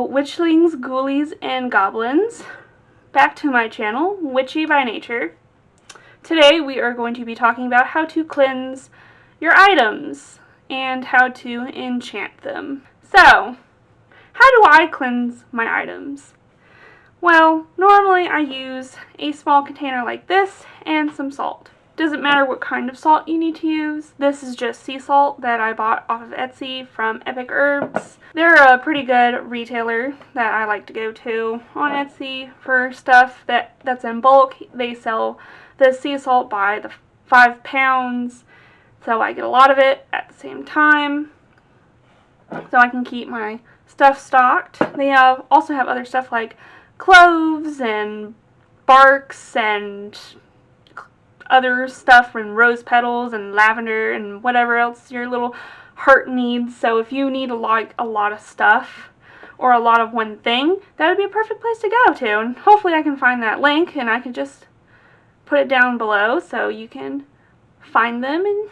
witchlings, ghoulies, and goblins. Back to my channel, Witchy by Nature. Today we are going to be talking about how to cleanse your items and how to enchant them. So, how do I cleanse my items? Well, normally I use a small container like this and some salt. Doesn't matter what kind of salt you need to use. This is just sea salt that I bought off of Etsy from Epic Herbs. They're a pretty good retailer that I like to go to on Etsy for stuff that's in bulk. They sell the sea salt by the 5 pounds, so I get a lot of it at the same time, so I can keep my stuff stocked. They also have other stuff like cloves and barks and other stuff and rose petals and lavender and whatever else your little heart needs. So if you need a lot of stuff or a lot of one thing, that would be a perfect place to go to. And hopefully I can find that link and I can just put it down below so you can find them and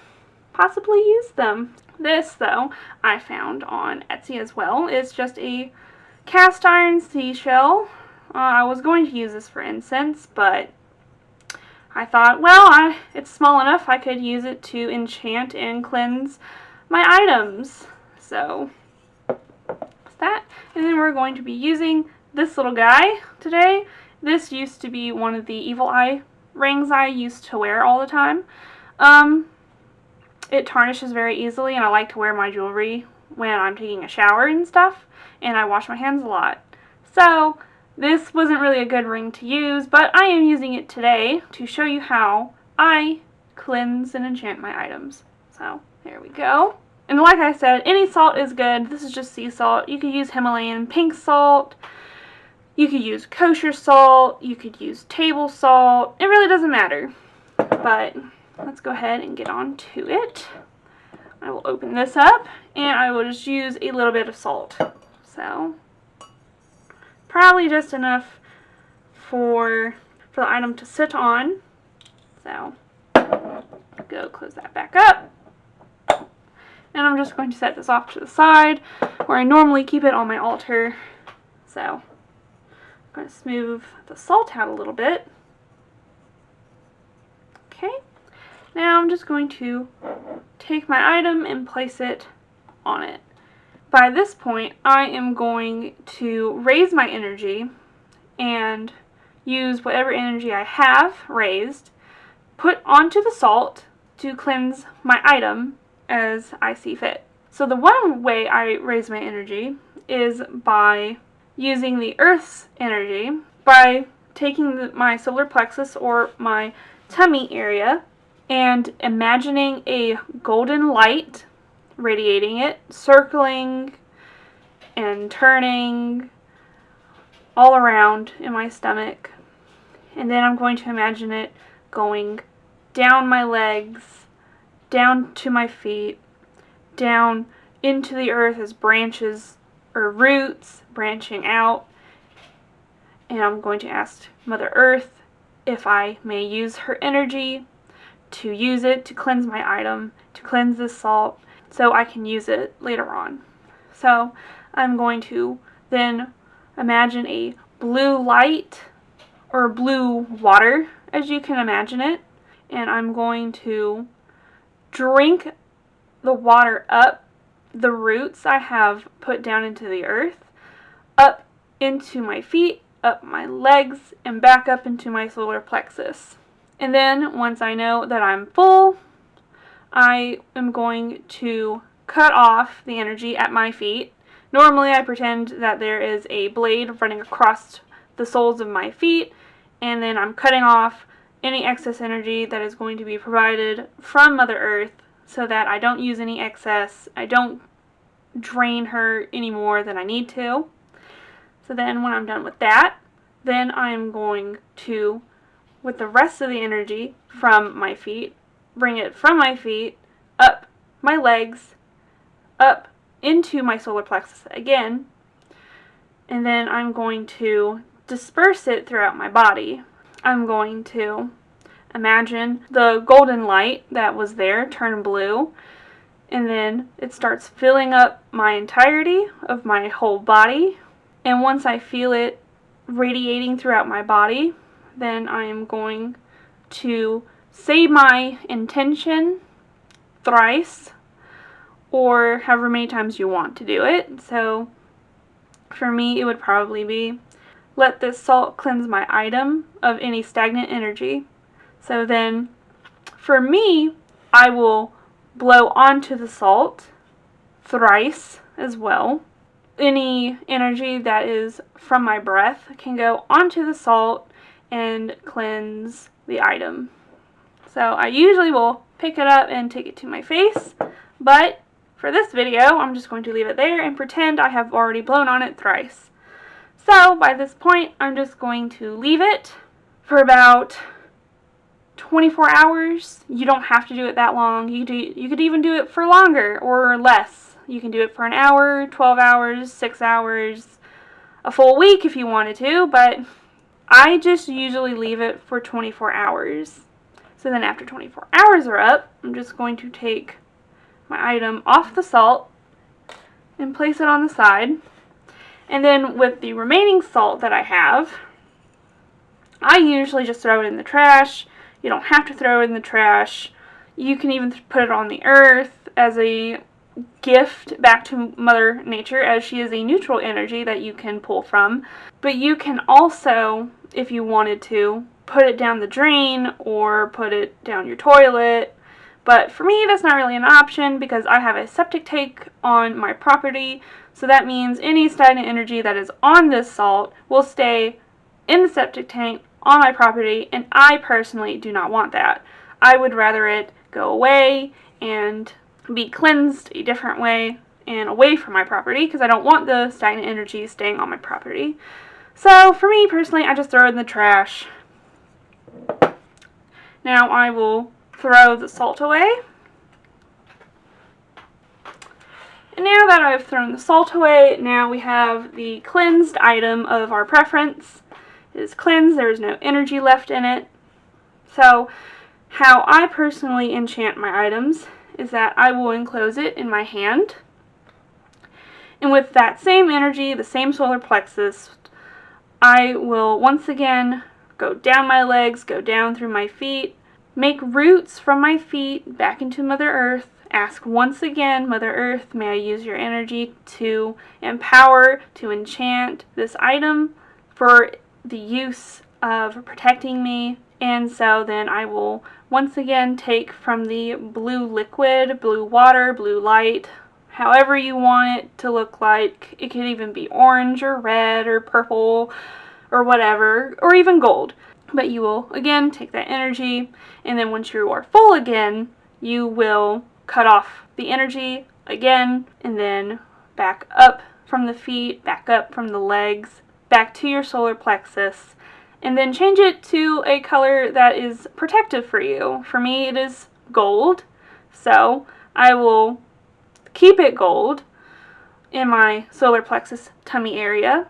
possibly use them. This, though, I found on Etsy as well. It's just a cast iron seashell. I was going to use this for incense, but I thought, well, it's small enough I could use it to enchant and cleanse my items. So, that's that. And then we're going to be using this little guy today. This used to be one of the evil eye rings I used to wear all the time. It tarnishes very easily, and I like to wear my jewelry when I'm taking a shower and stuff, and I wash my hands a lot. So, this wasn't really a good ring to use, but I am using it today to show you how I cleanse and enchant my items. So, there we go. And like I said, any salt is good. This is just sea salt. You could use Himalayan pink salt. You could use kosher salt. You could use table salt. It really doesn't matter. But let's go ahead and get on to it. I will open this up, and I will just use a little bit of salt. So, probably just enough for the item to sit on. So, go close that back up. And I'm just going to set this off to the side where I normally keep it on my altar. So, I'm going to smooth the salt out a little bit. Okay. Now I'm just going to take my item and place it on it. By this point, I am going to raise my energy and use whatever energy I have raised, put onto the salt to cleanse my item as I see fit. So the one way I raise my energy is by using the earth's energy, by taking my solar plexus or my tummy area and imagining a golden light radiating it, circling and turning all around in my stomach. And then I'm going to imagine it going down my legs, down to my feet, down into the earth as branches or roots branching out. And I'm going to ask Mother Earth if I may use her energy to use it to cleanse my item, to cleanse this salt, so I can use it later on. So I'm going to then imagine a blue light or blue water, as you can imagine it, and I'm going to drink the water up the roots I have put down into the earth, up into my feet, up my legs, and back up into my solar plexus. And then once I know that I'm full, I am going to cut off the energy at my feet. Normally I pretend that there is a blade running across the soles of my feet, and then I'm cutting off any excess energy that is going to be provided from Mother Earth so that I don't use any excess. I don't drain her any more than I need to. So then when I'm done with that, then I'm going to, with the rest of the energy from my feet, bring it from my feet, up my legs, up into my solar plexus again, and then I'm going to disperse it throughout my body. I'm going to imagine the golden light that was there turn blue, and then it starts filling up my entirety of my whole body, And once I feel it radiating throughout my body, then I am going to say my intention thrice, or however many times you want to do it. So for me, it would probably be, let this salt cleanse my item of any stagnant energy. So then, for me, I will blow onto the salt thrice as well. Any energy that is from my breath can go onto the salt and cleanse the item. So I usually will pick it up and take it to my face, but for this video, I'm just going to leave it there and pretend I have already blown on it thrice. So by this point, I'm just going to leave it for about 24 hours. You don't have to do it that long. You could even do it for longer or less. You can do it for an hour, 12 hours, 6 hours, a full week if you wanted to, but I just usually leave it for 24 hours. So then after 24 hours are up, I'm just going to take my item off the salt and place it on the side. And then with the remaining salt that I have, I usually just throw it in the trash. You don't have to throw it in the trash. You can even put it on the earth as a gift back to Mother Nature, as she is a neutral energy that you can pull from. But you can also, if you wanted to, put it down the drain or put it down your toilet. But for me, that's not really an option because I have a septic tank on my property. So that means any stagnant energy that is on this salt will stay in the septic tank on my property, and I personally do not want that. I would rather it go away and be cleansed a different way and away from my property because I don't want the stagnant energy staying on my property. So for me personally, I just throw it in the trash. Now I will throw the salt away. And now that I've thrown the salt away, now we have the cleansed item of our preference. It is cleansed, there is no energy left in it. So how I personally enchant my items is that I will enclose it in my hand. And with that same energy, the same solar plexus, I will once again go down my legs, go down through my feet, make roots from my feet back into Mother Earth. Ask once again, Mother Earth, may I use your energy to empower, to enchant this item for the use of protecting me. And so then I will once again take from the blue liquid, blue water, blue light, however you want it to look like. It could even be orange or red or purple or whatever, or even gold. But you will again take that energy, and then once you are full again, you will cut off the energy again, and then back up from the feet, back up from the legs, back to your solar plexus, and then change it to a color that is protective for you. For me, it is gold, so I will keep it gold in my solar plexus tummy area,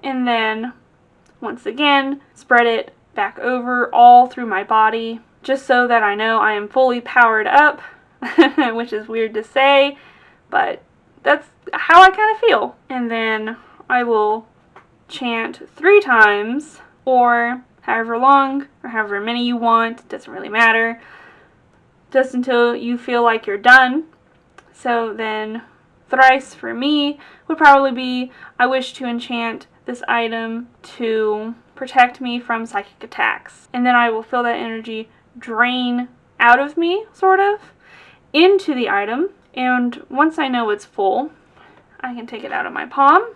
and then once again spread it back over all through my body, just so that I know I am fully powered up, which is weird to say, but that's how I kind of feel. And then I will chant 3 times, or however long or however many you want, it doesn't really matter, just until you feel like you're done. So then thrice for me would probably be, I wish to enchant this item to protect me from psychic attacks. And then I will feel that energy drain out of me, sort of, into the item. And once I know it's full, I can take it out of my palm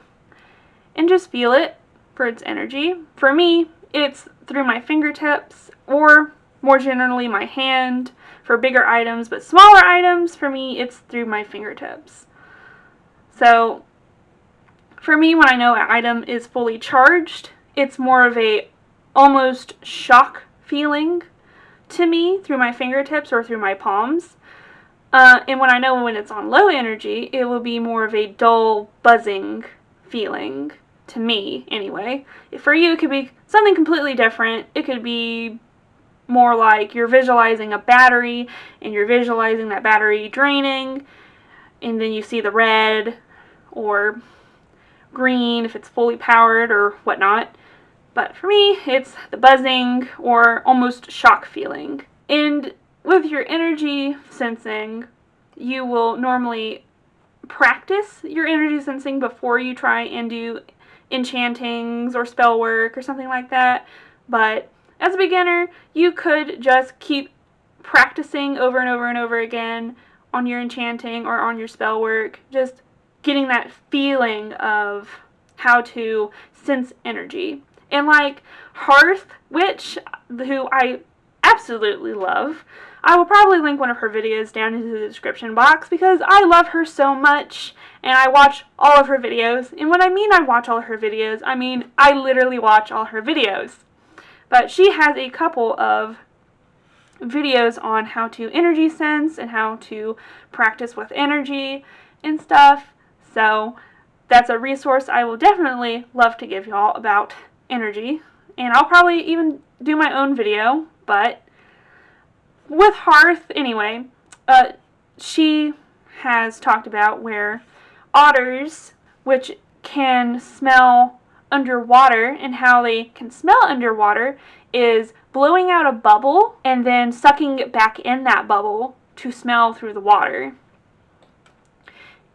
and just feel it for its energy. For me, it's through my fingertips, or more generally my hand for bigger items, but smaller items, for me, it's through my fingertips. So for me, when I know an item is fully charged, it's more of a almost shock feeling to me through my fingertips or through my palms. And when I know when it's on low energy, it will be more of a dull, buzzing feeling to me, anyway. For you, it could be something completely different. It could be more like you're visualizing a battery, and you're visualizing that battery draining, and then you see the red, or green if it's fully powered or whatnot. But for me, it's the buzzing or almost shock feeling. And with your energy sensing, you will normally practice your energy sensing before you try and do enchantings or spell work or something like that. But as a beginner, you could just keep practicing over and over and over again on your enchanting or on your spell work, just getting that feeling of how to sense energy. And like Hearth Witch, who I absolutely love, I will probably link one of her videos down into the description box because I love her so much and I watch all of her videos. And when I mean I watch all of her videos, I mean I literally watch all her videos. But she has a couple of videos on how to energy sense and how to practice with energy and stuff. So that's a resource I will definitely love to give y'all about energy. And I'll probably even do my own video, but with Hearth, anyway, she has talked about where otters, which can smell underwater, and how they can smell underwater is blowing out a bubble and then sucking it back in that bubble to smell through the water.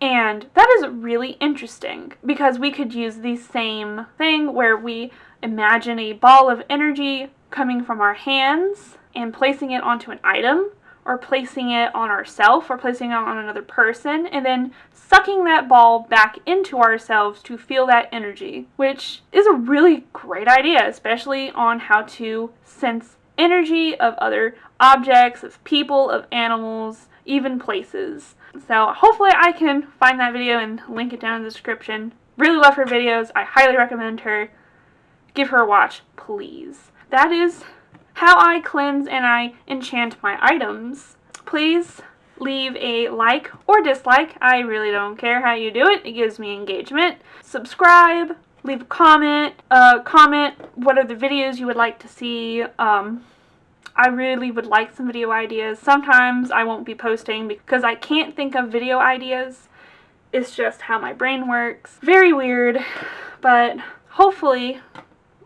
And that is really interesting because we could use the same thing where we imagine a ball of energy coming from our hands and placing it onto an item, or placing it on ourselves, or placing it on another person, and then sucking that ball back into ourselves to feel that energy, which is a really great idea, especially on how to sense energy of other objects, of people, of animals, even places. So hopefully I can find that video and link it down in the description. Really love her videos. I highly recommend her. Give her a watch, please. That is how I cleanse and I enchant my items. Please leave a like or dislike. I really don't care how you do it. It gives me engagement. Subscribe. Leave a comment. Comment what are the videos you would like to see. I really would like some video ideas. Sometimes I won't be posting because I can't think of video ideas. It's just how my brain works. Very weird, but hopefully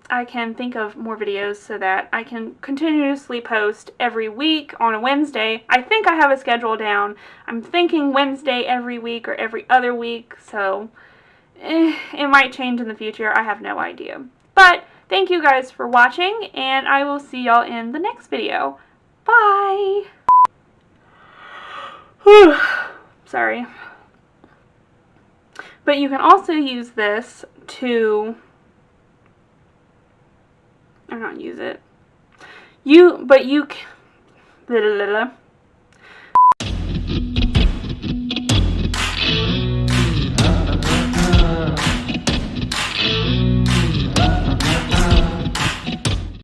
I can think of more videos so that I can continuously post every week on a Wednesday. I think I have a schedule down. I'm thinking Wednesday every week or every other week, so it might change in the future. I have no idea. But thank you guys for watching, and I will see y'all in the next video. Bye! Sorry. But you can also use this to... or not use it. Blah, blah, blah.